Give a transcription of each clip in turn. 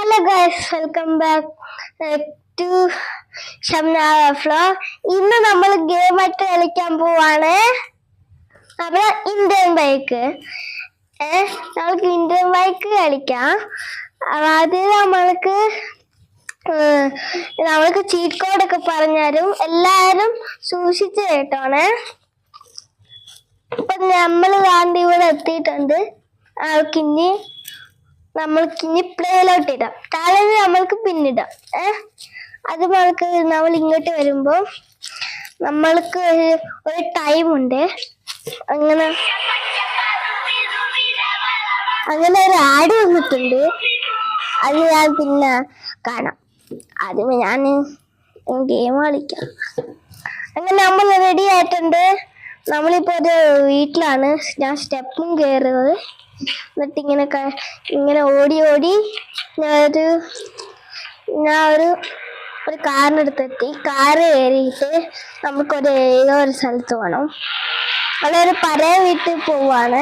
Hello guys, welcome back to Shamna flow. ഇന്ന് നമ്മൾ ഗെയിമായിട്ട് കളിക്കാൻ പോവാണ്. നമ്മള് ഇന്ത്യൻ ബൈക്ക് നമ്മൾക്ക് ഇന്ത്യൻ ബൈക്ക് കളിക്കാം. ആദ്യം നമ്മൾക്ക് ചീറ്റ് കോഡൊക്കെ പറഞ്ഞുതരും. എല്ലാരും സൂക്ഷിച്ച് കേട്ടോണേ. ഇപ്പൊ നമ്മൾ ഗാന്ധി ഇവിടെ എത്തിയിട്ടുണ്ട്. നമ്മൾക്കിനി പ്ലേയിലോട്ട് ഇടാം. താഴെ നമ്മൾക്ക് പിന്നിടാം. അത് നമ്മൾ ഇങ്ങോട്ട് വരുമ്പോ നമ്മൾക്ക് ഒരു ടൈം ഉണ്ട്. അങ്ങനെ ഒരു ആഡ് വന്നിട്ടുണ്ട്. അത് ഞാൻ പിന്നെ കാണാം. ആദ്യമേ ഞാൻ ഗെയിം കളിക്കാം. അങ്ങനെ നമ്മൾ റെഡി ആയിട്ടുണ്ട്. നമ്മളിപ്പോ ഒരു വീട്ടിലാണ്. ഞാൻ സ്റ്റെപ്പും കയറുന്നത്. എന്നിട്ട് ഇങ്ങനെ ഓടി ഞാൻ ഒരു കാറിനടുത്തെത്തി. കാറ് കയറിയിട്ട് ഏതോ ഒരു സ്ഥലത്ത് പോകണം. അതൊരു പഴയ വീട്ടിൽ പോവാണ്.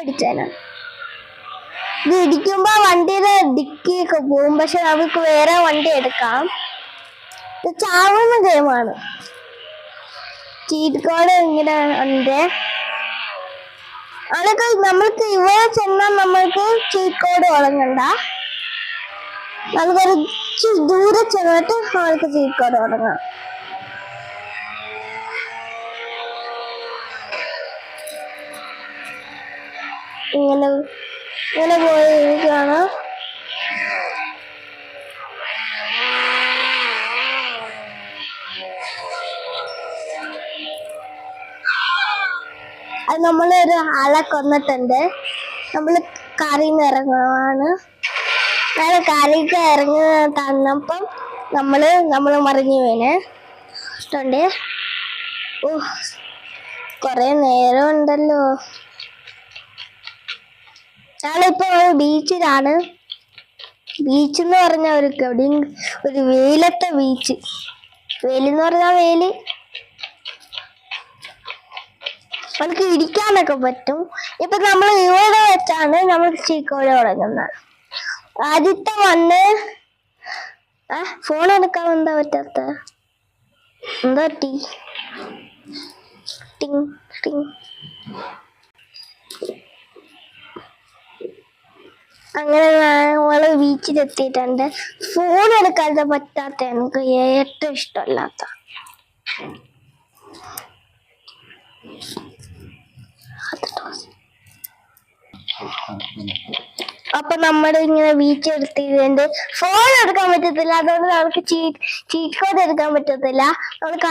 ഇടിച്ചേന ഇത് ഇടിക്കുമ്പോ വണ്ടിയുടെ ഡിക്കിയൊക്കെ പോവും. പക്ഷെ നമുക്ക് വേറെ വണ്ടി എടുക്കാം. ഇത് ചാവുന്ന ഗെയിമാണ്. ചീറ്റ് കോഡ് ഇങ്ങനെ ഉണ്ട്. അതൊക്കെ നമ്മൾക്ക് ഇവിടെ ചെന്നാൽ നമ്മൾക്ക് ചീറ്റ് കോഡ് തുടങ്ങണ്ട. നമുക്കൊരു ദൂരെ ചെന്നിട്ട് നമ്മൾക്ക് ചീറ്റ് കോഡ് തുടങ്ങാം. ഇങ്ങനെ പോയിരിക്കുകയാണ്. അത് നമ്മളൊരു ആളെ കൊന്നിട്ടുണ്ട്. നമ്മള് കാറിന്ന് ഇറങ്ങുവാണ്. കാറിക്ക് ഇറങ്ങി തന്നപ്പം നമ്മള് മറിഞ്ഞു വീണിട്ടുണ്ട്. കൊറേ നേരം ഉണ്ടല്ലോ. ഞാനിപ്പോ ബീച്ചിലാണ്. ബീച്ച് എന്ന് പറഞ്ഞ ഒരു വെയിലത്തെ ബീച്ച്. വെയിലെന്ന് പറഞ്ഞാൽ വെയില് നമുക്ക് ഇരിക്കാനൊക്കെ പറ്റും. ഇപ്പൊ നമ്മൾ ഇവിടെ വെച്ചാണ് നമ്മൾ ചീക്കോട് തുടങ്ങുന്നത്. ആദ്യത്തെ ഫോൺ എടുക്കാൻ എന്താ പറ്റാത്ത എന്താ അങ്ങനെ നമ്മള് ബീച്ചിലെത്തിയിട്ടുണ്ട്. ഫോൺ എടുക്കാതെ പറ്റാത്ത എനിക്ക് ഏറ്റവും ഇഷ്ടമല്ലാത്ത. അപ്പൊ ഇങ്ങനെ ബീച്ച് എടുത്തിട്ടുണ്ട്. ഫോൺ എടുക്കാൻ പറ്റത്തില്ല. അതുകൊണ്ട് നമുക്ക് ചീറ്റ് കോഡ് എടുക്കാൻ പറ്റത്തില്ല. നമുക്ക്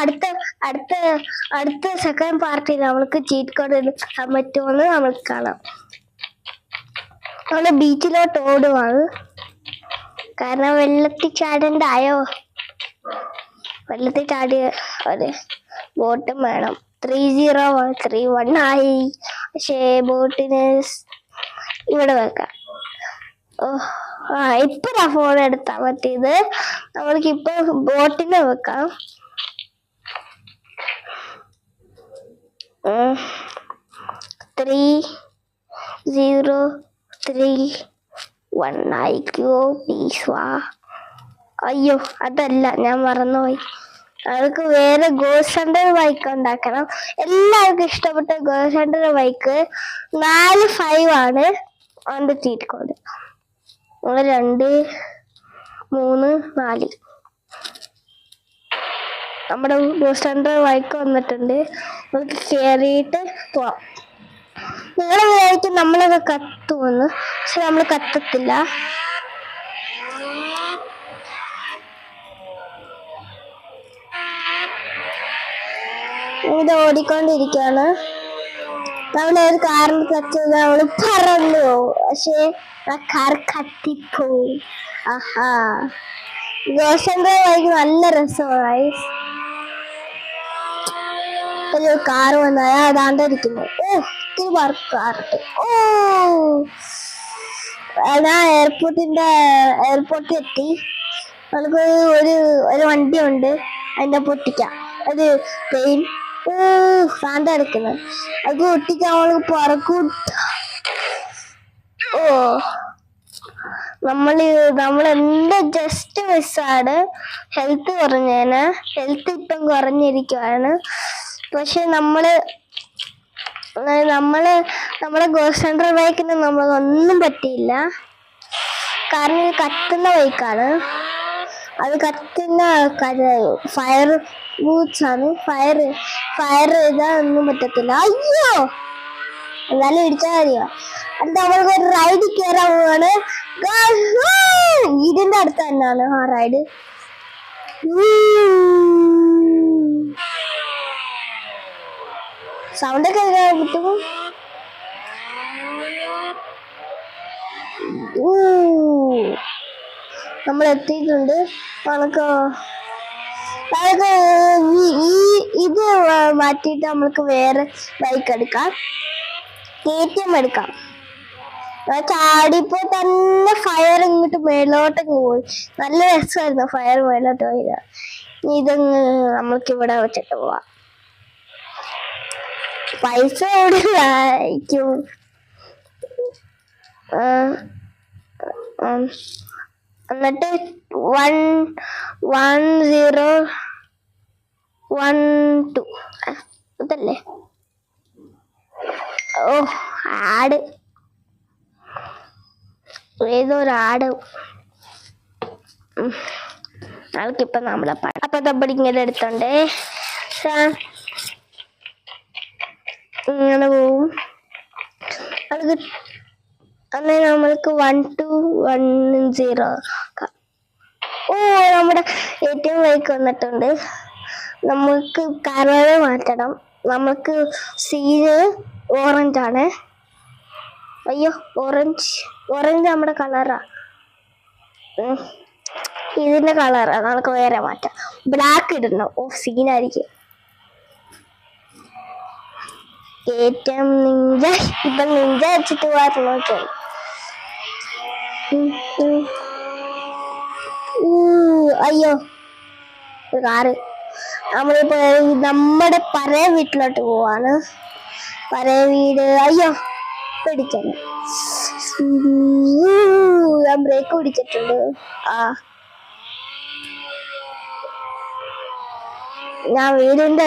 അടുത്ത സെക്കൻഡ് പാർട്ടിൽ നമുക്ക് ചീറ്റ് കോഡ് എടുക്കാൻ പറ്റുമെന്ന് നമുക്ക് കാണാം. നമ്മള് ബീച്ചിലോട്ട് ഓടുവാണ്. കാരണം വെള്ളത്തിൽ ചാടണ്ടായോ. വെള്ളത്തിൽ ചാടിയ ഒരു ബോട്ടും വേണം. 3031 ആയി. പക്ഷേ ബോട്ടിന് ഇവിടെ വെക്കാം. ഇപ്പഴാ ഫോൺ എടുത്താ പറ്റിയത്. നമ്മൾക്കിപ്പൊ ബോട്ടിന് വെക്കാം. 3031 ആയിക്കോ പ്ലീസ് വാ. അയ്യോ അതല്ല, ഞാൻ മറന്നുപോയി. അവർക്ക് വേറെ ഗോസ്റ്റ് ഹണ്ടർ ബൈക്ക് ഉണ്ടാക്കണം. എല്ലാവർക്കും ഇഷ്ടപ്പെട്ട ഗോസ്റ്റ് ഹണ്ടർ ബൈക്ക് 45 ആണ് അതിന്റെ ചീറ്റ് കോഡ്. 2 3 4 നമ്മുടെ ഗോസ്റ്റ് ഹണ്ടർ ബൈക്ക് വന്നിട്ടുണ്ട്. നമുക്ക് കേറിയിട്ട് പോവാം. നിങ്ങൾ വിചാരിക്കും നമ്മളൊക്കെ കത്തുമെന്ന്. പക്ഷെ നമ്മൾ കത്തത്തില്ല. ഇത് ഓടിക്കൊണ്ടിരിക്കുകയാണ്. നമ്മളൊരു കാറിൽ കത്ത് നമ്മള് പറന്നു പോവും. പക്ഷെ ആ കാർ കത്തിപ്പോവും. ഗോഷന്റെ വഴിക്ക് നല്ല രസമായി. ഒരു കാർ വന്ന അതാണ്ടിരിക്കുന്നു. ഒത്തിരി കാറുണ്ട്. ഞാൻ എയർപോർട്ടിൽ എത്തി. നമുക്ക് ഒരു വണ്ടിയുണ്ട്. അതിന്റെ പൊട്ടിക്കാം. ഒരു ട്രെയിൻ സാന്ത എടുക്കുന്നത്. അത് പൊട്ടിക്കാൻ പറക്കും. നമ്മൾ എന്ത് ജസ്റ്റ് മിസ്സാണ് ഹെൽത്ത് കുറഞ്ഞേന്. ഹെൽത്ത് ഇപ്പം കുറഞ്ഞിരിക്കുവാണ്. പക്ഷെ നമ്മള് നമ്മളെ ഗോസ്റ്റ് സെൻട്രൽ ബൈക്കിന് നമ്മളൊന്നും പറ്റിയില്ല. കാരണം ഇത് കത്തുന്ന ബൈക്കാണ്. അത് കത്തുന്ന ഫയർ ബൂട്ട്സ് ആണ്. ഫയർ ചെയ്താൽ ഒന്നും പറ്റത്തില്ല. അയ്യോ, എന്നാലും ഇടിച്ചാൽ മതിയോ. അത് നമ്മൾക്ക് ഒരു റൈഡ് കയറാൻ പോവാണ്. ഇതിന്റെ അടുത്ത് തന്നെയാണ് ആ റൈഡ്. സൗണ്ട് ഒക്കെ കിട്ടും. നമ്മൾ എത്തിയിട്ടുണ്ട്. നമുക്ക് ഇത് മാറ്റിയിട്ട് നമ്മൾക്ക് വേറെ ബൈക്ക് എടുക്കാം. KTM എടുക്കാം. ചാടിപ്പോ തന്നെ ഫയർ ഇങ്ങോട്ട് മേലോട്ട് പോയി. നല്ല രസമായിരുന്നു ഫയർ മേലോട്ട് പോയത്. ഇതങ്ങ് നമ്മൾക്ക് ഇവിടെ വെച്ചിട്ട് പോവാം. പൈസ എവിടെ വായിക്കും. എന്നിട്ട് 1012 ഇതല്ലേ. ഓ, ആട്, ഏതോ ഒരു ആട്. ആൾക്കിപ്പം നമ്മളെ അപ്പൊ ഇങ്ങനെ എടുത്തോണ്ടേ ഇങ്ങനെ പോവും. അത് അന്നേ നമ്മൾക്ക് 1210. ഓ, നമ്മുടെ ATM ബൈക്ക് വന്നിട്ടുണ്ട്. നമുക്ക് കളറ് മാറ്റണം. നമുക്ക് സീന് ഓറഞ്ച് ആണ്. അയ്യോ, ഓറഞ്ച് നമ്മുടെ കളറാ. ഇതിന്റെ കളറാ. നമുക്ക് വേറെ മാറ്റാം. ബ്ലാക്ക് ഇടണം. ഓ, സീനായിരിക്കും. KTM Ninja. ഇപ്പൊ നിഞ്ച വെച്ചിട്ട് പോകാറുണ്ട്. അയ്യോ, കാറ്. നമ്മളിപ്പോ നമ്മുടെ പഴയ വീട്ടിലോട്ട് പോവാണ്. പഴയ വീട്. അയ്യോ, പിടിച്ചത്. ഞാൻ ബ്രേക്ക് പിടിച്ചിട്ടുണ്ട്. ഞാൻ വീടിന്റെ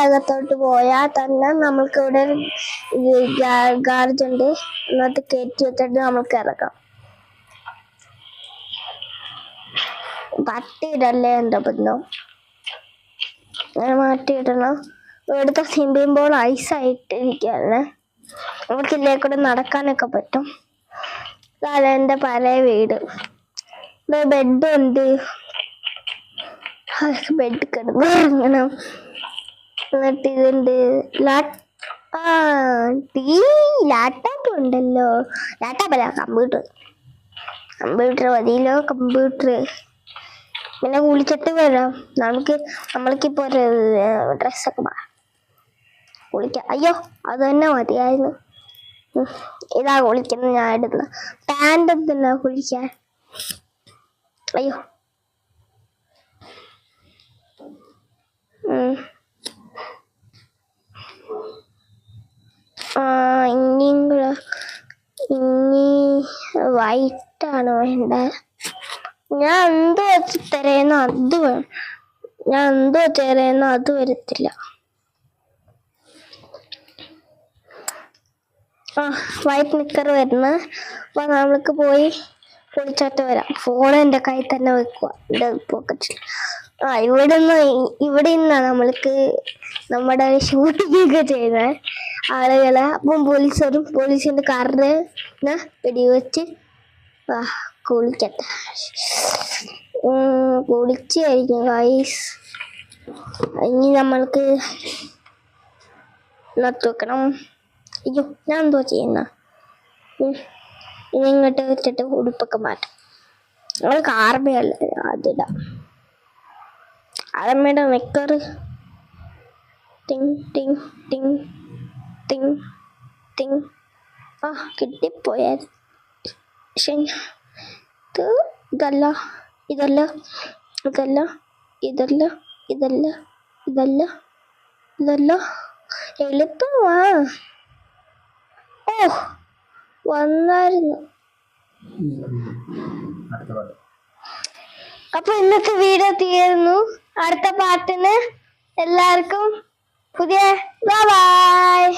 അകത്തോട്ട് പോയാൽ തന്നെ നമ്മൾക്ക് ഇവിടെ ഗാർജ് ഉണ്ട്. എന്നിട്ട് കയറ്റി വെച്ചിട്ട് നമുക്ക് ഇറക്കാം. തട്ടിയിടല്ലേ എന്റെ ബന്ധം. മാറ്റിയിടണം. ഇവിടുത്തെ സ്വിമ്മിംഗ് പൂൾ ഐസായിട്ടിരിക്കുകയാണ്. നമുക്ക് ഇതിലേ കൂടെ നടക്കാനൊക്കെ പറ്റും. അതാണ് എന്റെ പഴയ വീട്. ബെഡുണ്ട്. ബെഡ് കിടന്ന് ഇറങ്ങണം. എന്നിട്ട് ഇതുണ്ട്. ലാപ്ടോപ്പ് ഉണ്ടല്ലോ. ലാപ്ടോപ്പ് അല്ല, കമ്പ്യൂട്ടർ മതിയല്ലോ. കമ്പ്യൂട്ടർ. പിന്നെ കുളിച്ചിട്ട് വരാം. നമ്മൾക്കിപ്പോ ഒരു ഡ്രസ്സൊക്കെ കുളിക്കാം. അയ്യോ, അത് തന്നെ മതിയായിരുന്നു. ഇതാ കുളിക്കുന്നത്. ഞാൻ ഇടുന്ന പാൻറ് എന്തിനാ കുളിക്കാൻ. അയ്യോ, ഇനി വൈറ്റാണ് വേണ്ട. ഞാൻ എന്ത് വെച്ച് തരുന്ന അത് വരത്തില്ല. വൈറ്റ് നിക്കർ വരുന്ന. അപ്പൊ നമ്മൾക്ക് പോയി കുളിച്ചിട്ട് വരാം. ഫോൺ എൻ്റെ കയ്യിൽ തന്നെ വെക്കുക, എൻ്റെ പോക്കറ്റിൽ. ഇവിടെ നിന്നാ നമ്മൾക്ക് നമ്മുടെ ഷൂട്ടിംഗ് ഒക്കെ ചെയ്യുന്ന ആളുകളെ. അപ്പം പോലീസ് വരും. പോലീസിന്റെ കാറിന് വെടിവെച്ച് കുളിക്കട്ടെ. കുളിച്ചായിരിക്കും ഗൈസ്. ഇനി നമ്മൾക്ക് നട്ട് വെക്കണം. അയ്യോ, ഞാൻ എന്തോ ചെയ്യുന്ന. ഇനി ഇങ്ങോട്ട് വെച്ചിട്ട് ഉടുപ്പൊക്കെ മാറ്റാം. നമ്മൾക്ക് ആർമയല്ല അതിടാം. ആർമയുടെ നിക്കർ. ടിങ് ടിങ് ടിങ് ടിങ് ടിങ്. കിട്ടിപ്പോയത്. ഇതല്ല എളുപ്പമാ. ഓ, വന്നായിരുന്നു. അടുത്ത പാട്ട്. അപ്പൊ ഇന്നത്തെ വീഡിയോ തീരുന്നു. അടുത്ത പാട്ടിന് എല്ലാവർക്കും പുതിയ ബൈ.